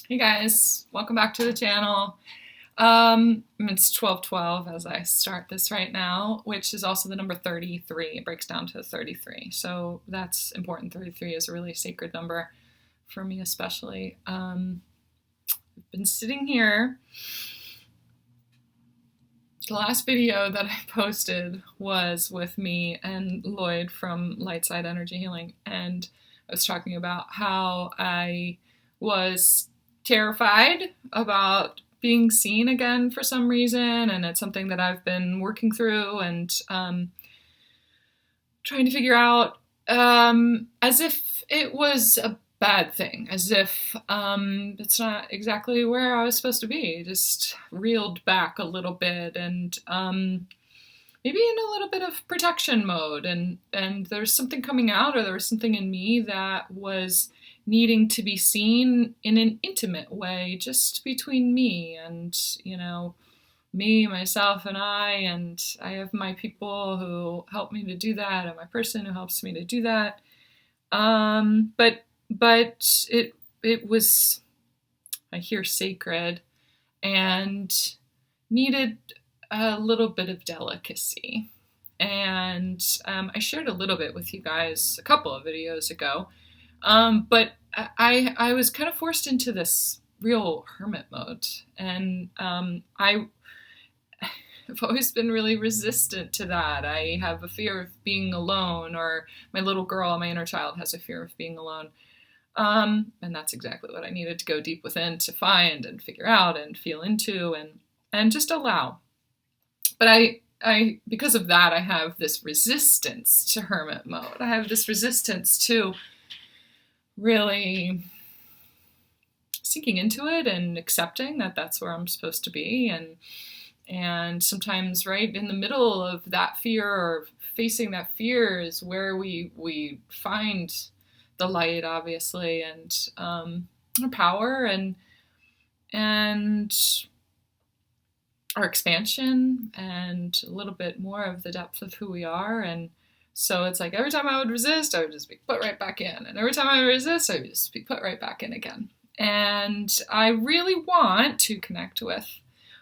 Hey guys, welcome back to the channel. It's 12:12 as I start this right now, which is also the number 33. It breaks down to 33. So that's important. 33 is a really sacred number for me especially. I've been sitting here. The last video that I posted was with me and Lloyd from Lightside Energy Healing, and I was talking about how I was terrified about being seen again for some reason, and it's something that I've been working through and trying to figure out, as if it was a bad thing, as if it's not exactly where I was supposed to be. Just reeled back a little bit, and maybe in a little bit of protection mode, and there's something coming out, or there was something in me that was needing to be seen in an intimate way, just between me and, me, myself, and I have my people who help me to do that, and my person who helps me to do that. But it was, I hear, sacred and needed a little bit of delicacy. And I shared a little bit with you guys a couple of videos ago. But I was kind of forced into this real hermit mode, and I've always been really resistant to that. I have a fear of being alone, or my little girl, my inner child, has a fear of being alone. And that's exactly what I needed to go deep within to find and figure out and feel into and just allow. But I because of that, I have this resistance to hermit mode. I have this resistance to really sinking into it and accepting that that's where I'm supposed to be, and sometimes right in the middle of that fear, or facing that fear, is where we find the light, obviously, and our power and our expansion, and a little bit more of the depth of who we are. And so it's like every time I would resist, I would just be put right back in. And every time I would resist, I would just be put right back in again. And I really want to connect with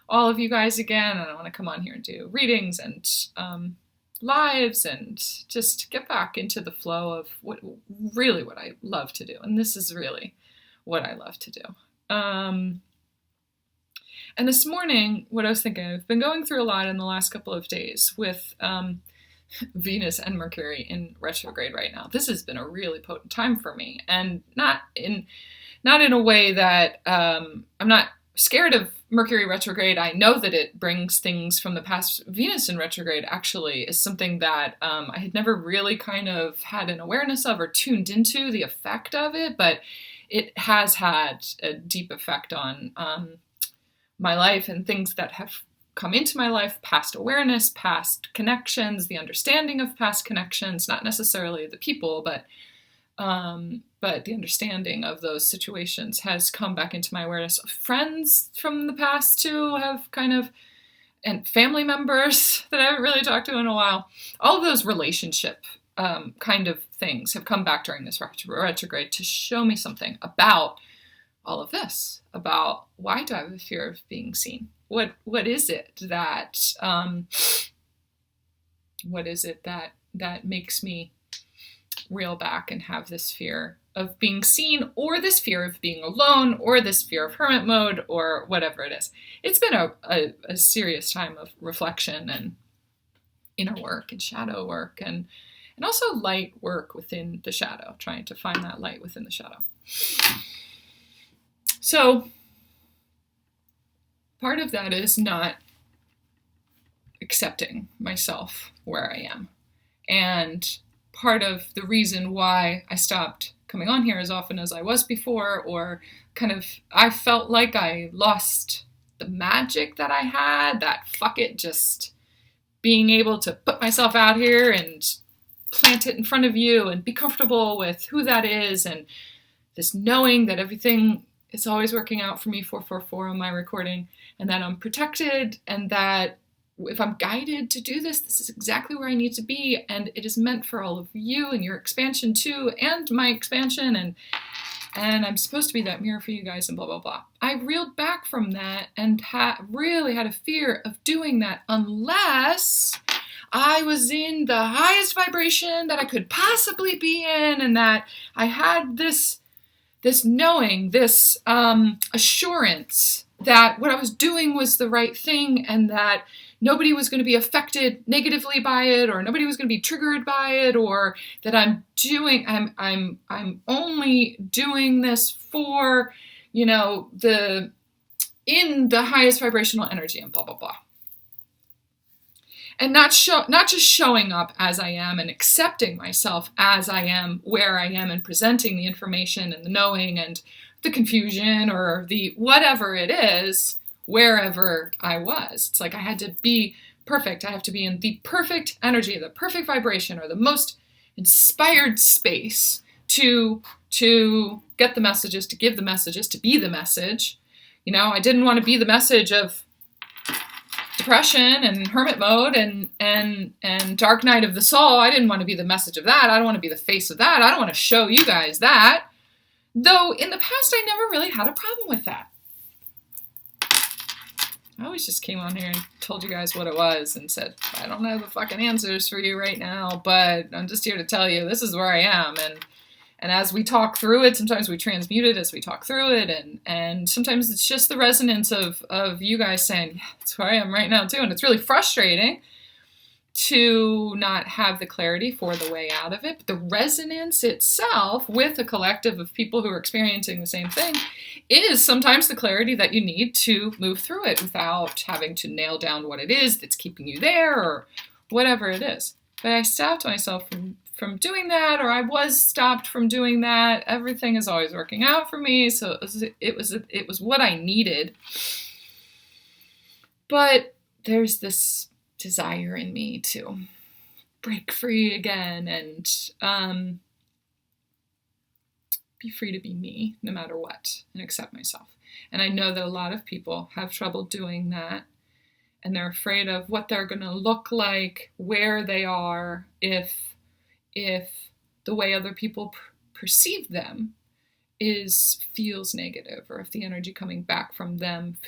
all of you guys again. And I want to come on here and do readings and lives, and just get back into the flow of what I love to do. And this is really what I love to do. And this morning, what I was thinking, I've been going through a lot in the last couple of days with Venus and Mercury in retrograde right now. This has been a really potent time for me, and not in a way that I'm not scared of Mercury retrograde. I know that it brings things from the past. Venus in retrograde actually is something that I had never really kind of had an awareness of or tuned into the effect of it, but it has had a deep effect on my life and things that have come into my life, past awareness, past connections, the understanding of past connections, not necessarily the people, but the understanding of those situations has come back into my awareness. Friends from the past too have kind of, and family members that I haven't really talked to in a while. All of those relationship kind of things have come back during this retrograde to show me something about all of this, about why do I have a fear of being seen? What is it that makes me reel back and have this fear of being seen, or this fear of being alone, or this fear of hermit mode, or whatever it is? It's been a serious time of reflection and inner work and shadow work, and also light work within the shadow, trying to find that light within the shadow. So part of that is not accepting myself where I am. And part of the reason why I stopped coming on here as often as I was before, or kind of, I felt like I lost the magic that I had, that fuck it, just being able to put myself out here and plant it in front of you and be comfortable with who that is, and this knowing that everything is always working out for me, 444 on my recording, and that I'm protected, and that if I'm guided to do this, this is exactly where I need to be, and it is meant for all of you and your expansion too, and my expansion, and and I'm supposed to be that mirror for you guys and blah, blah, blah. I reeled back from that and really had a fear of doing that unless I was in the highest vibration that I could possibly be in, and that I had this knowing, this assurance that what I was doing was the right thing, and that nobody was going to be affected negatively by it, or nobody was going to be triggered by it, or that I'm only doing this for, in the highest vibrational energy, and blah, blah, blah. And not just showing up as I am and accepting myself as I am, where I am, and presenting the information and the knowing and the confusion or the whatever it is, wherever I was. It's like I had to be perfect. I have to be in the perfect energy, the perfect vibration, or the most inspired space to get the messages, to give the messages, to be the message. I didn't want to be the message of depression and hermit mode and dark night of the soul. I didn't want to be the message of that. I don't want to be the face of that. I don't want to show you guys that. Though in the past, I never really had a problem with that. I always just came on here and told you guys what it was and said, I don't have the fucking answers for you right now, but I'm just here to tell you this is where I am. And as we talk through it, sometimes we transmute it as we talk through it, and sometimes it's just the resonance of you guys saying, yeah, that's where I am right now too. And it's really frustrating to not have the clarity for the way out of it. But the resonance itself with a collective of people who are experiencing the same thing is sometimes the clarity that you need to move through it without having to nail down what it is that's keeping you there or whatever it is. But I stopped myself from doing that, or I was stopped from doing that. Everything is always working out for me, so it was what I needed. But there's this desire in me to break free again and be free to be me no matter what, and accept myself. And I know that a lot of people have trouble doing that, and they're afraid of what they're going to look like, where they are, if the way other people perceive them feels negative, or if the energy coming back from them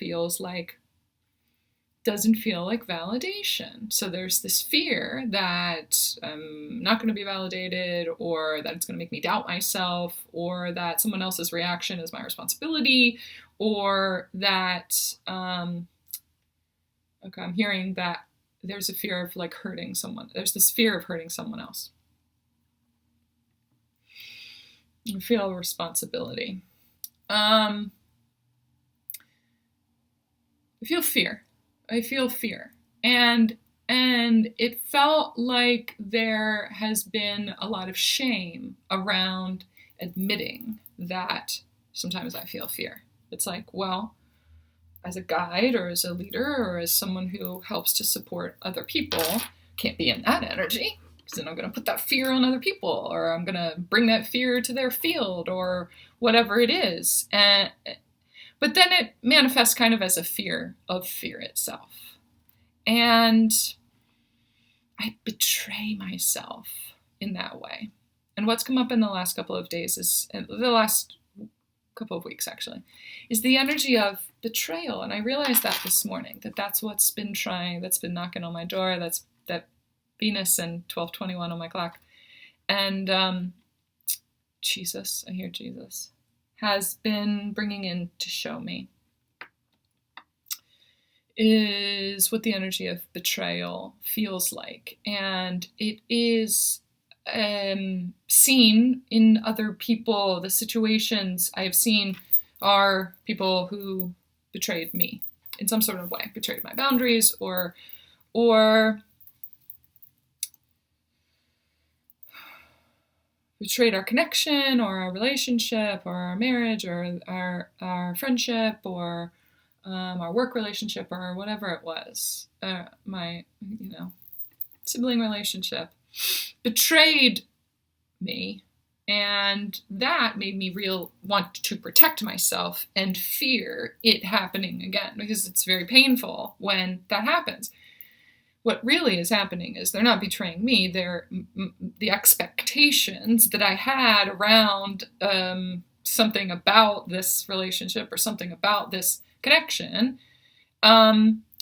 doesn't feel like validation. So there's this fear that I'm not going to be validated, or that it's going to make me doubt myself, or that someone else's reaction is my responsibility, or that, I'm hearing that there's a fear of hurting someone. There's this fear of hurting someone else. I feel responsibility. I feel fear. And it felt like there has been a lot of shame around admitting that sometimes I feel fear. It's like, well, as a guide or as a leader or as someone who helps to support other people, can't be in that energy. Because then I'm going to put that fear on other people, or I'm going to bring that fear to their field, or whatever it is. But then it manifests kind of as a fear of fear itself. And I betray myself in that way. And what's come up in the last couple of days the last couple of weeks actually, is the energy of betrayal. And I realized that this morning, that's what's been that's been knocking on my door. That's that Venus and 1221 on my clock. And Jesus, I hear Jesus, has been bringing in to show me is what the energy of betrayal feels like. And it is seen in other people. The situations I have seen are people who betrayed me in some sort of way, betrayed my boundaries, or betrayed our connection, or our relationship, or our marriage, or our friendship, or our work relationship, or whatever it was, my sibling relationship, betrayed me, and that made me want to protect myself and fear it happening again, because it's very painful when that happens. What really is happening is they're not betraying me. They're the expectations that I had around something about this relationship or something about this connection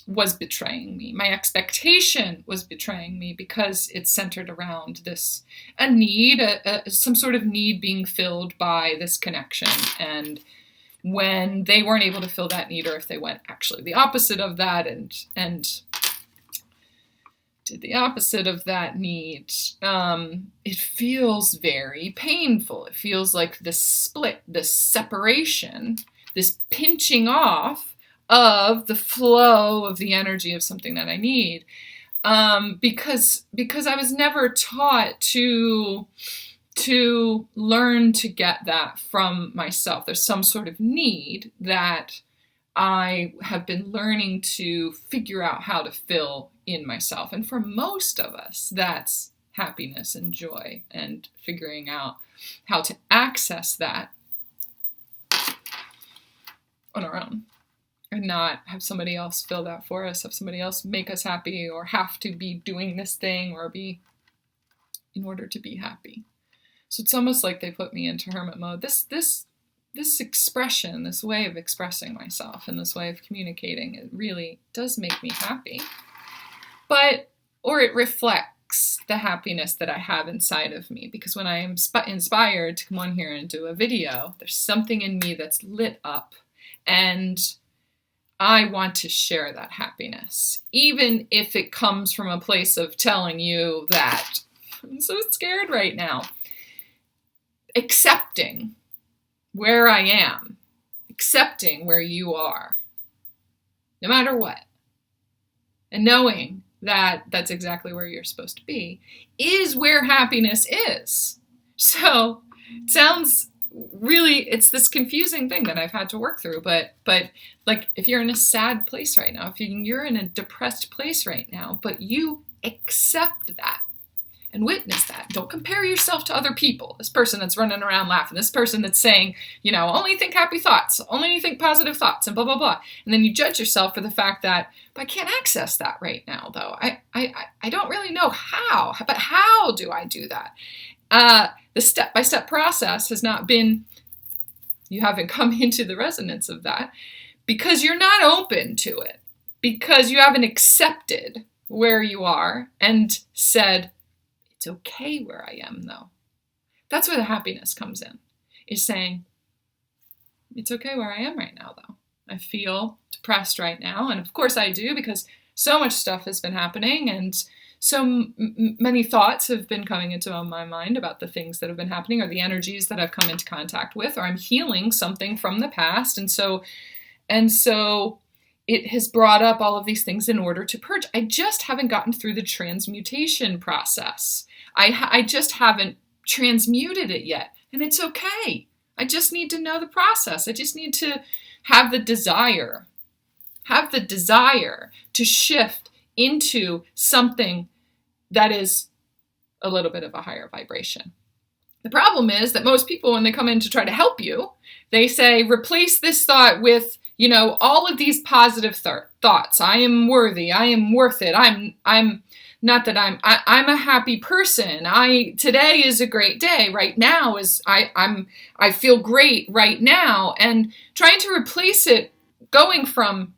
was betraying me. My expectation was betraying me because it's centered around a need, some sort of need being filled by this connection. And when they weren't able to fill that need, or if they went actually the opposite of that and did the opposite of that need, it feels very painful. It feels like this split, this separation, this pinching off of the flow of the energy of something that I need, because I was never taught to learn to get that from myself. There's some sort of need that I have been learning to figure out how to fill in myself. And for most of us, that's happiness and joy, and figuring out how to access that on our own. And not have somebody else fill that for us, have somebody else make us happy, or have to be doing this thing or be in order to be happy. So it's almost like they put me into hermit mode. This expression, this way of expressing myself and this way of communicating, it really does make me happy. Or it reflects the happiness that I have inside of me. Because when I am inspired to come on here and do a video, there's something in me that's lit up, and I want to share that happiness, even if it comes from a place of telling you that I'm so scared right now. Accepting where I am, accepting where you are, no matter what, and knowing that that's exactly where you're supposed to be, is where happiness is. So it sounds really, it's this confusing thing that I've had to work through, but like, if you're in a sad place right now, if you're in a depressed place right now, but you accept that and witness that. Don't compare yourself to other people. This person that's running around laughing, this person that's saying, only think happy thoughts, only think positive thoughts, and blah, blah, blah. And then you judge yourself for the fact that, but I can't access that right now, though. I don't really know how, but how do I do that? The step-by-step process has not been, you haven't come into the resonance of that because you're not open to it, because you haven't accepted where you are and said, it's okay where I am, though. That's where the happiness comes in, is saying, it's okay where I am right now, though. I feel depressed right now, and of course I do, because so much stuff has been happening, and so many thoughts have been coming into my mind about the things that have been happening, or the energies that I've come into contact with, or I'm healing something from the past. And so it has brought up all of these things in order to purge. I just haven't gotten through the transmutation process. I just haven't transmuted it yet. And it's okay. I just need to know the process. I just need to have the desire to shift into something that is a little bit of a higher vibration. The problem is that most people, when they come in to try to help you, they say, replace this thought with, all of these positive thoughts. I am worthy. I am worth it. I'm a happy person. Today is a great day. Right now I feel great right now. And trying to replace it, going from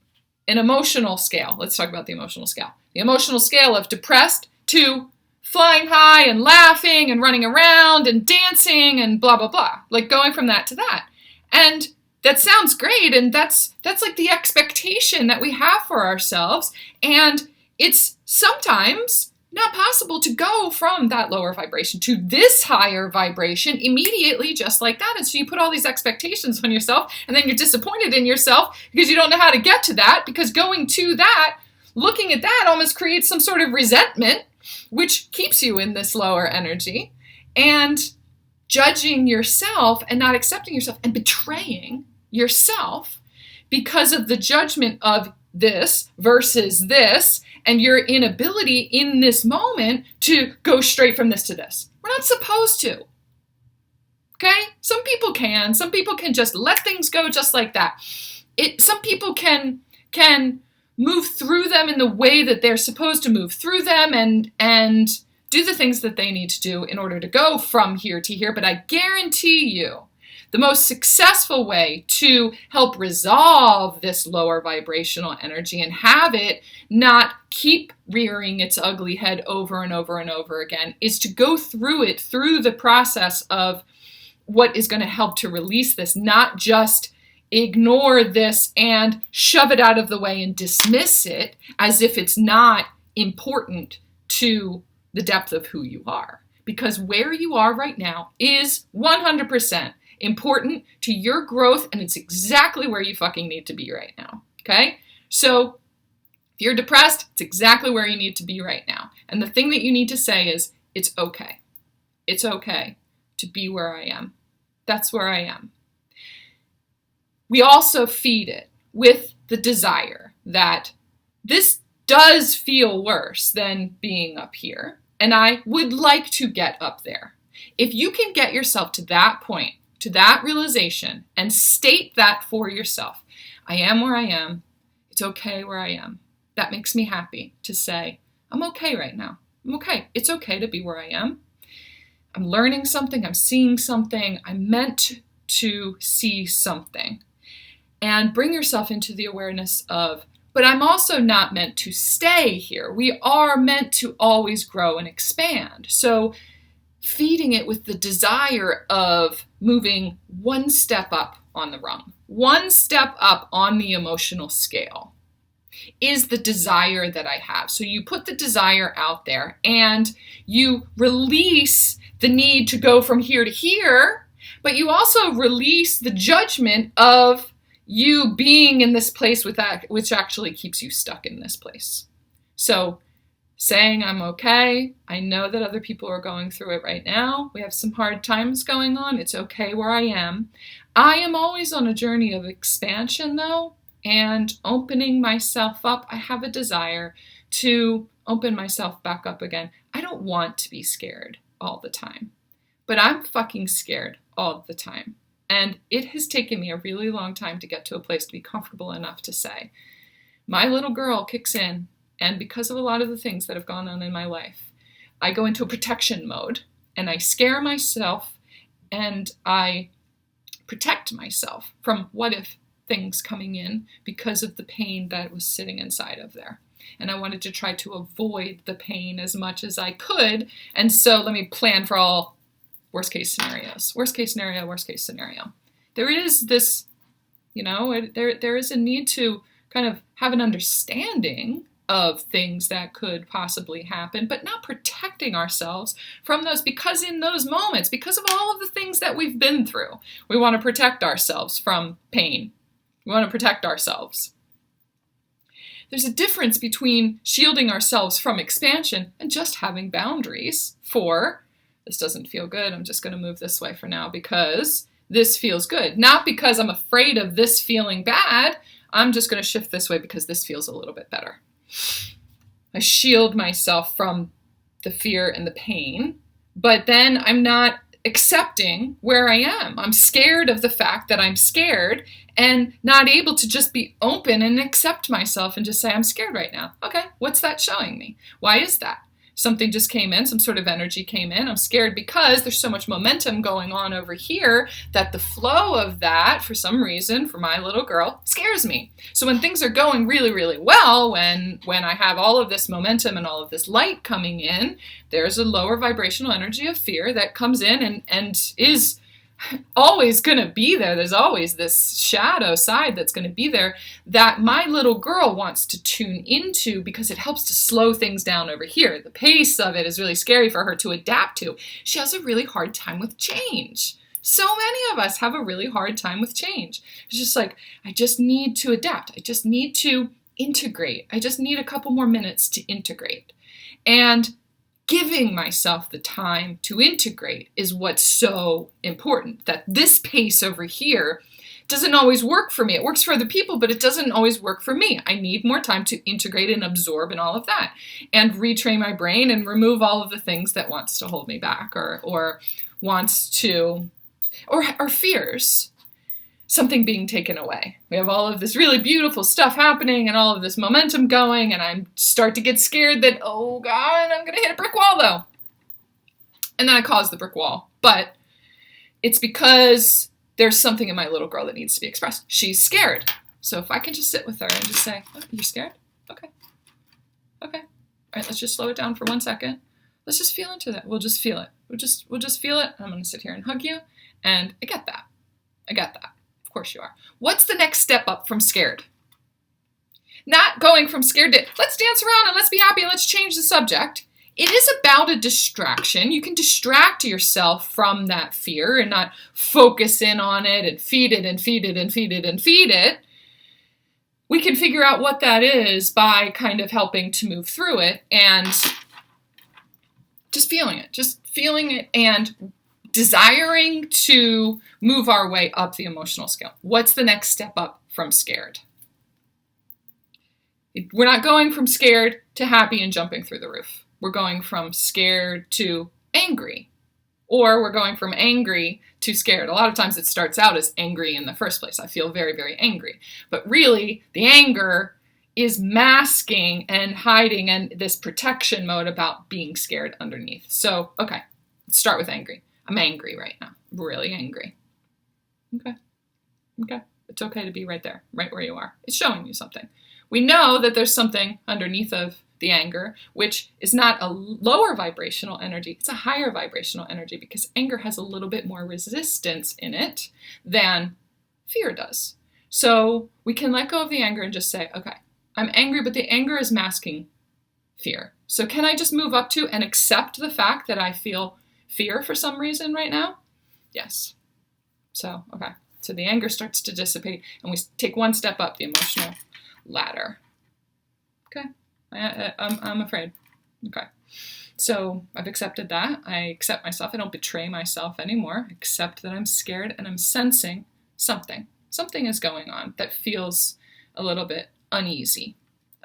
an emotional scale. Let's talk about the emotional scale. The emotional scale of depressed to flying high and laughing and running around and dancing and blah, blah, blah. Like going from that to that. And that sounds great. And that's like the expectation that we have for ourselves. And it's sometimes not possible to go from that lower vibration to this higher vibration immediately, just like that. And so you put all these expectations on yourself, and then you're disappointed in yourself because you don't know how to get to that, because going to that, looking at that almost creates some sort of resentment, which keeps you in this lower energy, and judging yourself and not accepting yourself and betraying yourself because of the judgment of this versus this, and your inability in this moment to go straight from this to this. We're not supposed to. Okay? Some people can. Some people can just let things go just like that. Some people can move through them in the way that they're supposed to move through them and do the things that they need to do in order to go from here to here. But I guarantee you The most successful way to help resolve this lower vibrational energy and have it not keep rearing its ugly head over and over and over again is to go through it, through the process of what is going to help to release this, not just ignore this and shove it out of the way and dismiss it as if it's not important to the depth of who you are. Because where you are right now is 100% important to your growth, and it's exactly where you fucking need to be right now. Okay? So if you're depressed, it's exactly where you need to be right now. And the thing that you need to say is, it's okay. It's okay to be where I am. That's where I am. We also feed it with the desire that this does feel worse than being up here, and I would like to get up there. If you can get yourself to that point, to that realization, and state that for yourself, I am where I am, it's okay where I am. That makes me happy to say, I'm okay right now. I'm okay. It's okay to be where I am. I'm learning something. I'm seeing something. I'm meant to see something. And bring yourself into the awareness of, but I'm also not meant to stay here. We are meant to always grow and expand. So feeding it with the desire of moving one step up on the rung, one step up on the emotional scale is the desire that I have. So you put the desire out there and you release the need to go from here to here, but you also release the judgment of you being in this place with that, which actually keeps you stuck in this place. So saying I'm okay, I know that other people are going through it right now. We have some hard times going on. It's okay where I am. I am always on a journey of expansion though, and opening myself up. I have a desire to open myself back up again. I don't want to be scared all the time, but I'm fucking scared all the time. And it has taken me a really long time to get to a place to be comfortable enough to say, my little girl kicks in, and because of a lot of the things that have gone on in my life, I go into a protection mode, and I scare myself, and I protect myself from what if things coming in because of the pain that was sitting inside of there. And I wanted to try to avoid the pain as much as I could, and so let me plan for all worst case scenarios. Worst case scenario, worst case scenario. There is this, there is a need to kind of have an understanding of things that could possibly happen, but not protecting ourselves from those, because in those moments, because of all of the things that we've been through, we want to protect ourselves from pain. We want to protect ourselves. There's a difference between shielding ourselves from expansion and just having boundaries for, this doesn't feel good, I'm just going to move this way for now because this feels good. Not because I'm afraid of this feeling bad, I'm just going to shift this way because this feels a little bit better. I shield myself from the fear and the pain, but then I'm not accepting where I am. I'm scared of the fact that I'm scared and not able to just be open and accept myself and just say, I'm scared right now. Okay, what's that showing me? Why is that? Something just came in, some sort of energy came in. I'm scared because there's so much momentum going on over here that the flow of that, for some reason, for my little girl, scares me. So when things are going really, really well, when I have all of this momentum and all of this light coming in, there's a lower vibrational energy of fear that comes in and is always going to be there. There's always this shadow side that's going to be there that my little girl wants to tune into because it helps to slow things down over here. The pace of it is really scary for her to adapt to. She has a really hard time with change. So many of us have a really hard time with change. It's just like, I just need to adapt. I just need to integrate. I just need a couple more minutes to integrate. And giving myself the time to integrate is what's so important. That this pace over here doesn't always work for me. It works for other people, but it doesn't always work for me. I need more time to integrate and absorb and all of that, and retrain my brain and remove all of the things that wants to hold me back or wants to, or fears something being taken away. We have all of this really beautiful stuff happening and all of this momentum going, and I start to get scared that, oh God, I'm going to hit a brick wall though. And then I cause the brick wall. But it's because there's something in my little girl that needs to be expressed. She's scared. So if I can just sit with her and just say, oh, you're scared? Okay. Okay. All right, let's just slow it down for 1 second. Let's just feel into that. We'll just feel it. We'll just feel it. I'm going to sit here and hug you. And I get that. I get that. Of course you are. What's the next step up from scared? Not going from scared to, let's dance around and let's be happy and let's change the subject. It is about a distraction. You can distract yourself from that fear and not focus in on it and feed it and feed it and feed it and feed it. We can figure out what that is by kind of helping to move through it and just feeling it and desiring to move our way up the emotional scale. What's the next step up from scared? We're not going from scared to happy and jumping through the roof. We're going from scared to angry, or we're going from angry to scared. A lot of times it starts out as angry in the first place. I feel very, very angry. But really, the anger is masking and hiding and this protection mode about being scared underneath. So, okay, let's start with angry. I'm angry right now. I'm really angry. Okay. It's okay to be right there, right where you are. It's showing you something. We know that there's something underneath of the anger, which is not a lower vibrational energy. It's a higher vibrational energy because anger has a little bit more resistance in it than fear does. So we can let go of the anger and just say, okay, I'm angry, but the anger is masking fear. So can I just move up to and accept the fact that I feel fear for some reason right now? Yes. So, okay. So the anger starts to dissipate and we take one step up the emotional ladder. Okay. I'm afraid. Okay. So I've accepted that. I accept myself. I don't betray myself anymore. I accept that I'm scared and I'm sensing something. Something is going on that feels a little bit uneasy.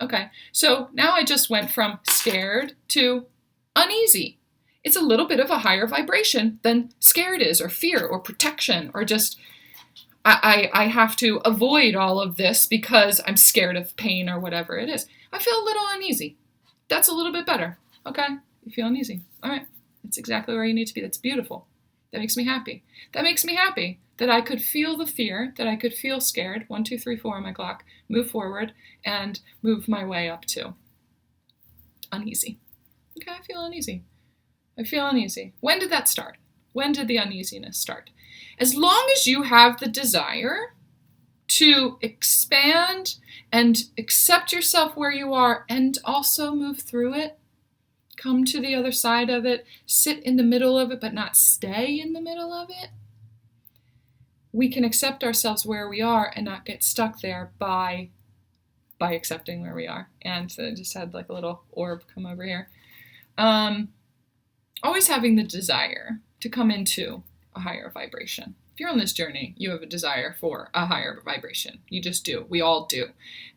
Okay. So now I just went from scared to uneasy. It's a little bit of a higher vibration than scared is, or fear, or protection, or just I have to avoid all of this because I'm scared of pain or whatever it is. I feel a little uneasy. That's a little bit better. Okay, you feel uneasy. All right, that's exactly where you need to be. That's beautiful. That makes me happy. That makes me happy that I could feel the fear, that I could feel scared, 1, 2, 3, 4 on my clock, move forward, and move my way up to uneasy. Okay, I feel uneasy. I feel uneasy. When did that start? When did the uneasiness start? As long as you have the desire to expand and accept yourself where you are and also move through it, come to the other side of it, sit in the middle of it, but not stay in the middle of it, we can accept ourselves where we are and not get stuck there by accepting where we are. And so I just had like a little orb come over here. Always having the desire to come into a higher vibration. If you're on this journey, you have a desire for a higher vibration. You just do. We all do.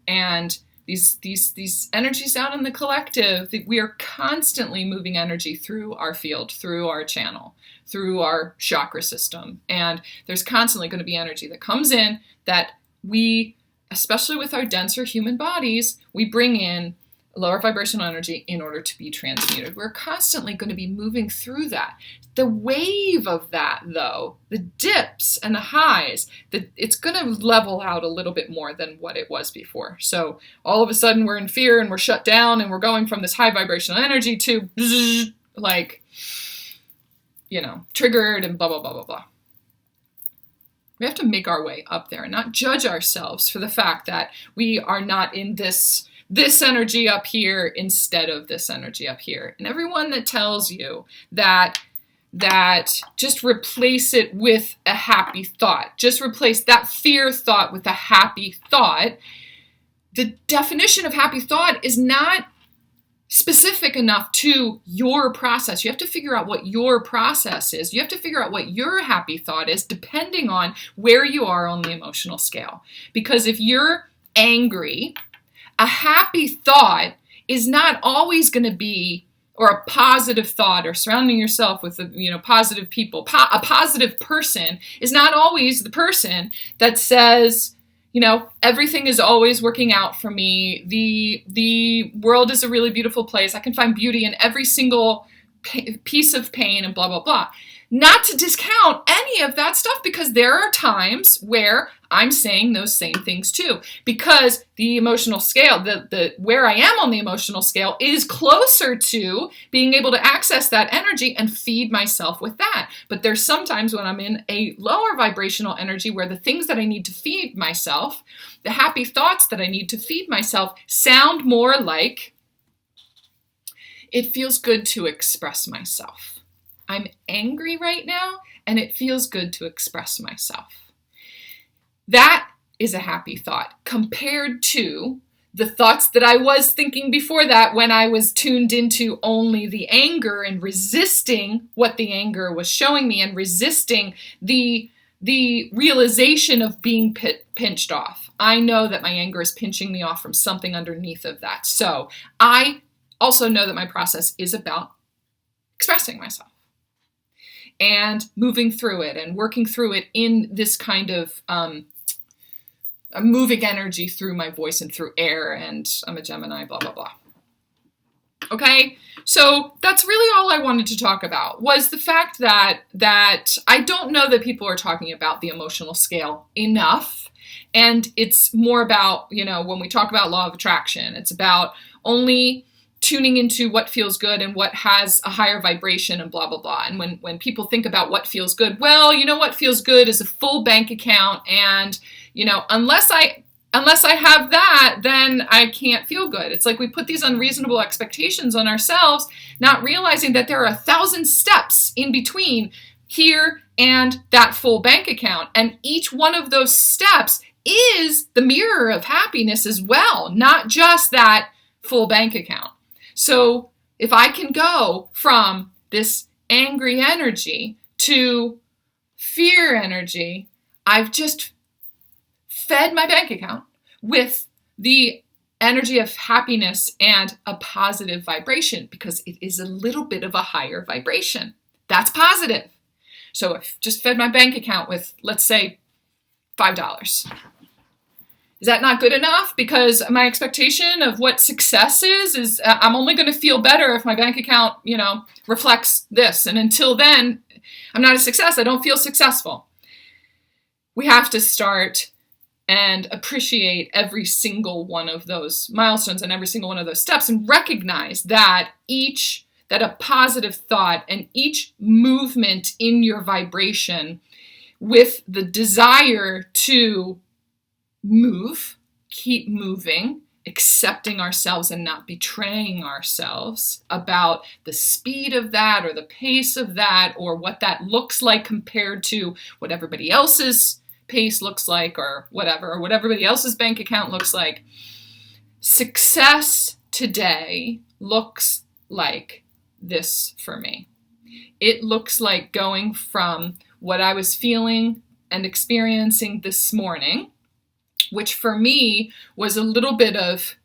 And these energies out in the collective, we are constantly moving energy through our field, through our channel, through our chakra system. And there's constantly going to be energy that comes in that we, especially with our denser human bodies, we bring in lower vibrational energy in order to be transmuted. We're constantly going to be moving through that. The wave of that, though, the dips and the highs, it's going to level out a little bit more than what it was before. So all of a sudden we're in fear and we're shut down and we're going from this high vibrational energy to like, triggered and blah, blah, blah, blah, blah. We have to make our way up there and not judge ourselves for the fact that we are not in this energy up here instead of this energy up here. And everyone that tells you that just replace it with a happy thought, just replace that fear thought with a happy thought. The definition of happy thought is not specific enough to your process. You have to figure out what your process is. You have to figure out what your happy thought is depending on where you are on the emotional scale. Because if you're angry, a happy thought is not always going to be, or a positive thought, or surrounding yourself with positive people. A positive person is not always the person that says, everything is always working out for me. The world is a really beautiful place. I can find beauty in every single piece of pain and blah, blah, blah. not to discount any of that stuff, because there are times where I'm saying those same things too, because the emotional scale, the where I am on the emotional scale is closer to being able to access that energy and feed myself with that. But there's sometimes when I'm in a lower vibrational energy where the things that I need to feed myself, the happy thoughts that I need to feed myself, sound more like, it feels good to express myself. I'm angry right now, and it feels good to express myself. That is a happy thought compared to the thoughts that I was thinking before that, when I was tuned into only the anger and resisting what the anger was showing me, and resisting the realization of being pinched off. I know that my anger is pinching me off from something underneath of that. So I also know that my process is about expressing myself and moving through it and working through it in this kind of a moving energy through my voice and through air, and I'm a Gemini, blah, blah, blah. Okay, so that's really all I wanted to talk about, was the fact that I don't know that people are talking about the emotional scale enough. And it's more about, when we talk about law of attraction, it's about only tuning into what feels good and what has a higher vibration and blah, blah, blah. And when people think about what feels good, well, what feels good is a full bank account. And, unless I have that, then I can't feel good. It's like we put these unreasonable expectations on ourselves, not realizing that there are 1,000 steps in between here and that full bank account. And each one of those steps is the mirror of happiness as well, not just that full bank account. So if I can go from this angry energy to fear energy, I've just fed my bank account with the energy of happiness and a positive vibration, because it is a little bit of a higher vibration. That's positive. So I've just fed my bank account with, let's say, $5. Is that not good enough? Because my expectation of what success is I'm only going to feel better if my bank account, reflects this. And until then, I'm not a success. I don't feel successful. We have to start and appreciate every single one of those milestones and every single one of those steps, and recognize that a positive thought and each movement in your vibration with the desire to move, keep moving, accepting ourselves and not betraying ourselves, about the speed of that or the pace of that or what that looks like compared to what everybody else's pace looks like, or what everybody else's bank account looks like. Success today looks like this for me. It looks like going from what I was feeling and experiencing this morning, which for me was a little bit of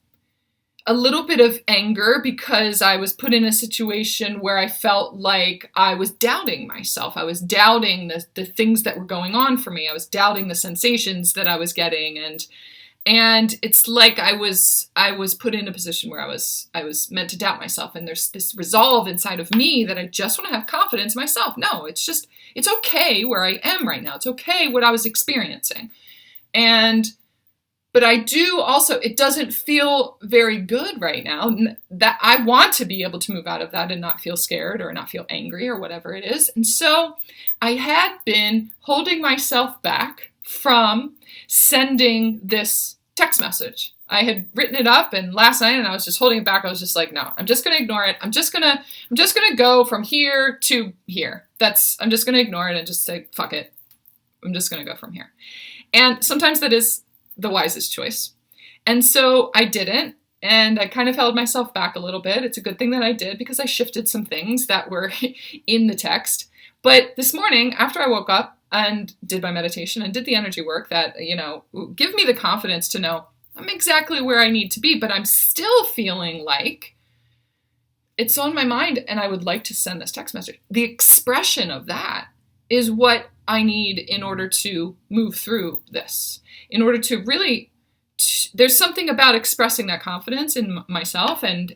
anger, because I was put in a situation where I felt like I was doubting myself. I was doubting the things that were going on for me. I was doubting the sensations that I was getting, and it's like I was put in a position where I was meant to doubt myself. And there's this resolve inside of me that I just want to have confidence in myself. No, it's okay where I am right now. It's okay what I was experiencing. But I do also, it doesn't feel very good right now, that I want to be able to move out of that and not feel scared or not feel angry or whatever it is. And so I had been holding myself back from sending this text message. I had written it up, and last night, and I was just holding it back. I was just like, no, I'm just going to ignore it. I'm just going to go from here to here. I'm just going to ignore it and just say, fuck it. I'm just going to go from here. And sometimes that is the wisest choice. And so I didn't, and I kind of held myself back a little bit. It's a good thing that I did, because I shifted some things that were in the text. But this morning, after I woke up and did my meditation and did the energy work that, give me the confidence to know I'm exactly where I need to be, but I'm still feeling like it's on my mind and I would like to send this text message. The expression of that is what I need in order to move through this, in order to really, there's something about expressing that confidence in myself and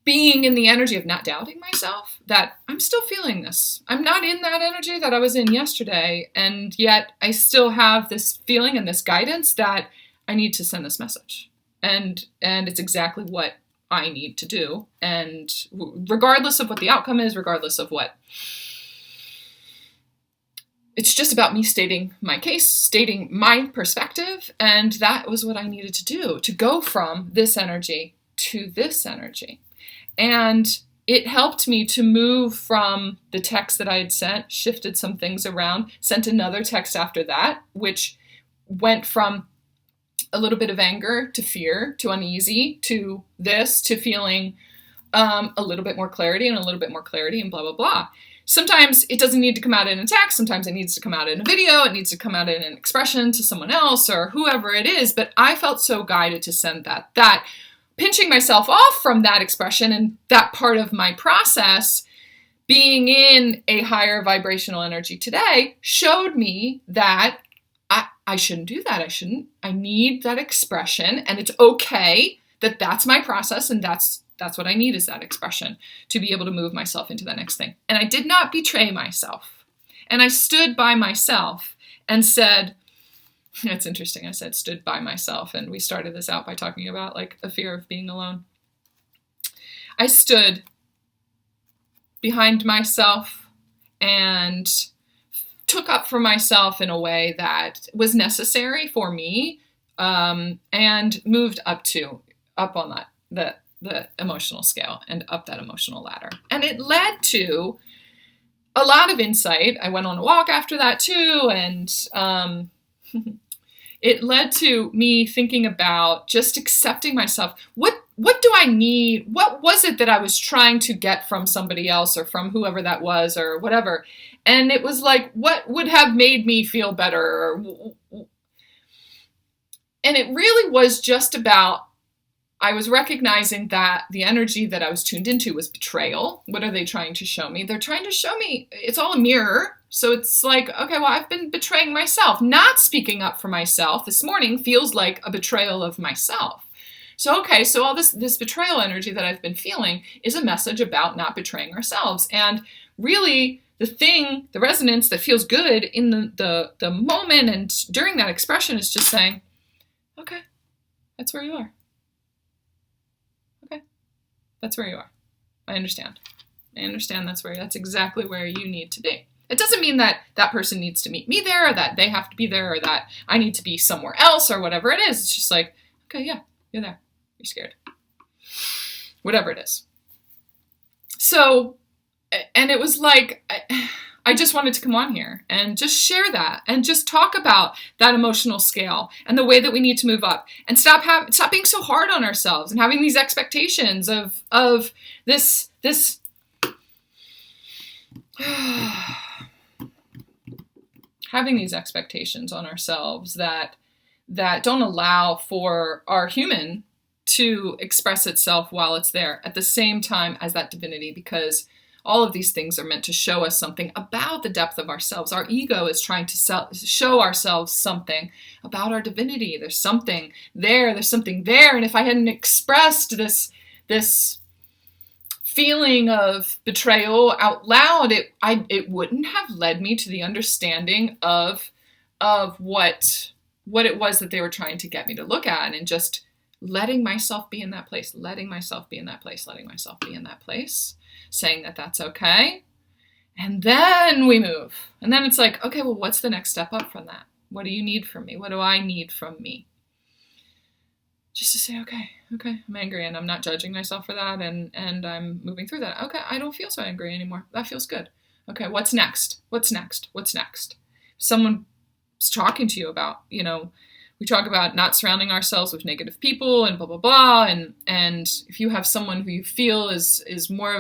being in the energy of not doubting myself, that I'm still feeling this. I'm not in that energy that I was in yesterday, and yet I still have this feeling and this guidance that I need to send this message. And it's exactly what I need to do. And regardless of what the outcome is, regardless of what, it's just about me stating my case, stating my perspective, and that was what I needed to do, to go from this energy to this energy. And it helped me to move from the text that I had sent, shifted some things around, sent another text after that, which went from a little bit of anger to fear to uneasy to this to feeling a little bit more clarity and a little bit more clarity and blah, blah, blah. Sometimes it doesn't need to come out in a text. Sometimes it needs to come out in a video. It needs to come out in an expression to someone else or whoever it is. But I felt so guided to send that pinching myself off from that expression and that part of my process, being in a higher vibrational energy today, showed me that I shouldn't do that. I need that expression, and it's okay that that's my process, and that's what I need, is that expression to be able to move myself into the next thing. And I did not betray myself. And I stood by myself and said, it's interesting, I said stood by myself, and we started this out by talking about like a fear of being alone. I stood behind myself and took up for myself in a way that was necessary for me, and moved up on the emotional scale and up that emotional ladder. And it led to a lot of insight. I went on a walk after that too, and it led to me thinking about just accepting myself. What do I need? What was it that I was trying to get from somebody else or from whoever that was or whatever? And it was like, what would have made me feel better? And it really was just about, I was recognizing that the energy that I was tuned into was betrayal. What are they trying to show me? They're trying to show me, it's all a mirror. So it's like, okay, well, I've been betraying myself. Not speaking up for myself this morning feels like a betrayal of myself. So, okay, so all this betrayal energy that I've been feeling is a message about not betraying ourselves. And really, the resonance that feels good in the moment and during that expression is just saying, okay, that's where you are. Okay, that's where you are. I understand. That's exactly where you need to be. It doesn't mean that that person needs to meet me there, or that they have to be there, or that I need to be somewhere else, or whatever it is. It's just like, okay, yeah, you're there. You're scared. Whatever it is. So, and it was like, I just wanted to come on here and just share that and just talk about that emotional scale and the way that we need to move up, and stop being so hard on ourselves and having these expectations of this having these expectations on ourselves that don't allow for our human to express itself while it's there at the same time as that divinity, because all of these things are meant to show us something about the depth of ourselves. Our ego is trying to show ourselves something about our divinity. There's something there. And if I hadn't expressed this feeling of betrayal out loud, it wouldn't have led me to the understanding of what it was that they were trying to get me to look at, and just letting myself be in that place, saying that that's okay. And then we move. And then it's like, okay, well, what's the next step up from that? What do you need from me? What do I need from me? Just to say, okay, I'm angry, and I'm not judging myself for that, and I'm moving through that. Okay, I don't feel so angry anymore. That feels good. Okay, what's next? Someone's talking to you about, we talk about not surrounding ourselves with negative people and blah, blah, blah. And if you have someone who you feel is in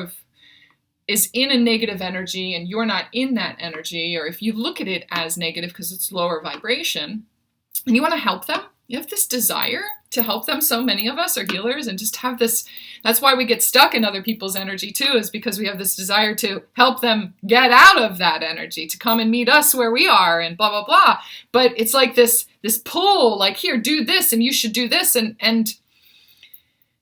a negative energy and you're not in that energy, or if you look at it as negative because it's lower vibration and you want to help them, you have this desire to help them. So many of us are healers and just have this. That's why we get stuck in other people's energy too, is because we have this desire to help them get out of that energy, to come and meet us where we are and blah, blah, blah. But it's like this pull, like, here, do this and you should do this. And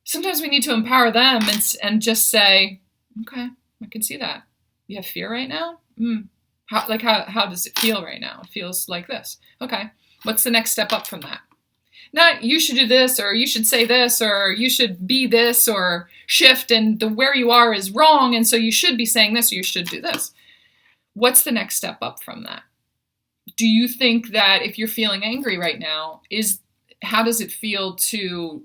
sometimes we need to empower them and just say, okay, I can see that. You have fear right now? How does it feel right now? It feels like this. Okay, what's the next step up from that? Not you should do this, or you should say this, or you should be this, or shift, and the where you are is wrong, and so you should be saying this, or you should do this. What's the next step up from that? Do you think that if you're feeling angry right now, how does it feel to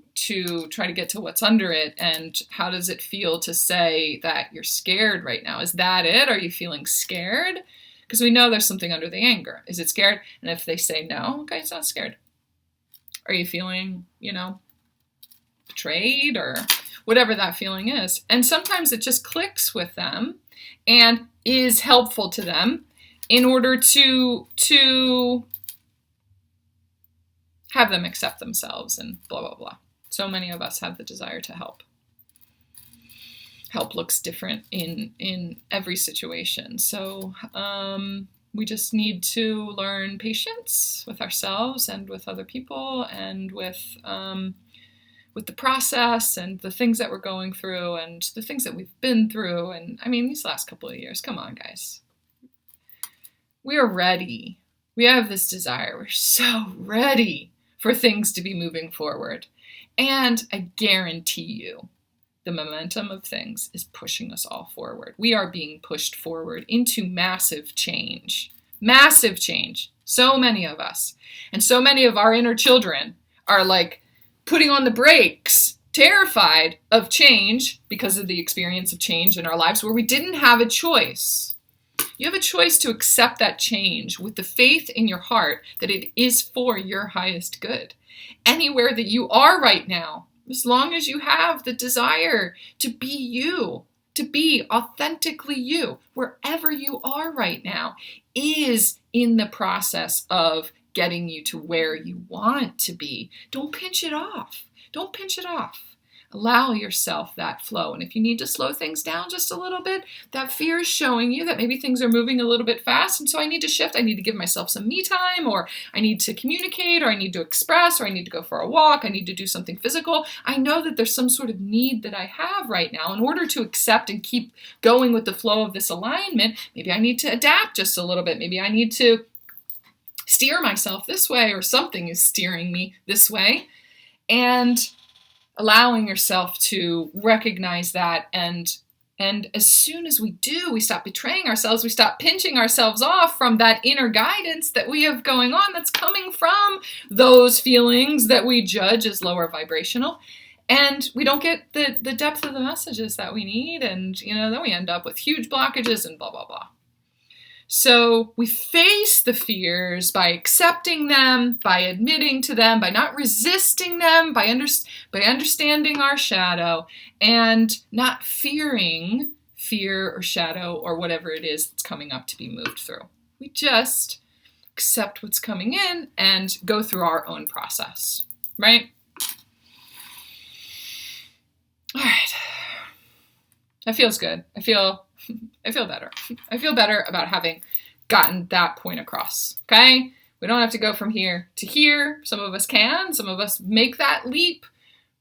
try to get to what's under it? And how does it feel to say that you're scared right now? Is that it? Are you feeling scared? Because we know there's something under the anger. Is it scared? And if they say no, okay, it's not scared. Are you feeling, betrayed or whatever that feeling is? And sometimes it just clicks with them and is helpful to them in order to have them accept themselves and blah, blah, blah. So many of us have the desire to help. Help looks different in every situation. So we just need to learn patience with ourselves and with other people and with the process and the things that we're going through and the things that we've been through. And I mean, these last couple of years, come on, guys. We are ready. We have this desire. We're so ready for things to be moving forward. And I guarantee you, the momentum of things is pushing us all forward. We are being pushed forward into massive change. Massive change. So many of us. And so many of our inner children are like putting on the brakes, terrified of change because of the experience of change in our lives where we didn't have a choice. You have a choice to accept that change with the faith in your heart that it is for your highest good. Anywhere that you are right now, as long as you have the desire to be you, to be authentically you, wherever you are right now, is in the process of getting you to where you want to be. Don't pinch it off. Don't pinch it off. Allow yourself that flow. And if you need to slow things down just a little bit, that fear is showing you that maybe things are moving a little bit fast. And so I need to shift. I need to give myself some me time, or I need to communicate, or I need to express, or I need to go for a walk. I need to do something physical. I know that there's some sort of need that I have right now in order to accept and keep going with the flow of this alignment. Maybe I need to adapt just a little bit. Maybe I need to steer myself this way, or something is steering me this way. And allowing yourself to recognize that, and as soon as we do, we stop betraying ourselves, we stop pinching ourselves off from that inner guidance that we have going on that's coming from those feelings that we judge as lower vibrational, and we don't get the depth of the messages that we need, and then we end up with huge blockages and blah, blah, blah. So we face the fears by accepting them, by admitting to them, by not resisting them, by understanding our shadow, and not fearing fear or shadow or whatever it is that's coming up to be moved through. We just accept what's coming in and go through our own process, right? All right. That feels good. I feel better. I feel better about having gotten that point across, okay? We don't have to go from here to here. Some of us can. Some of us make that leap.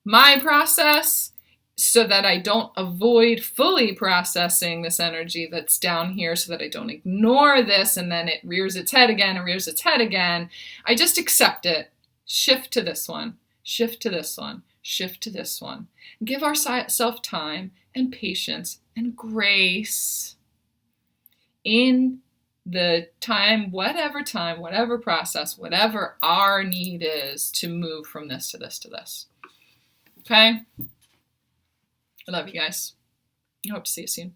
My process, so that I don't avoid fully processing this energy that's down here, so that I don't ignore this and then it rears its head again and rears its head again. I just accept it. Shift to this one. Shift to this one. Shift to this one. Give ourselves time and patience and grace in the whatever process, whatever our need is to move from this to this to this. Okay? I love you guys. I hope to see you soon.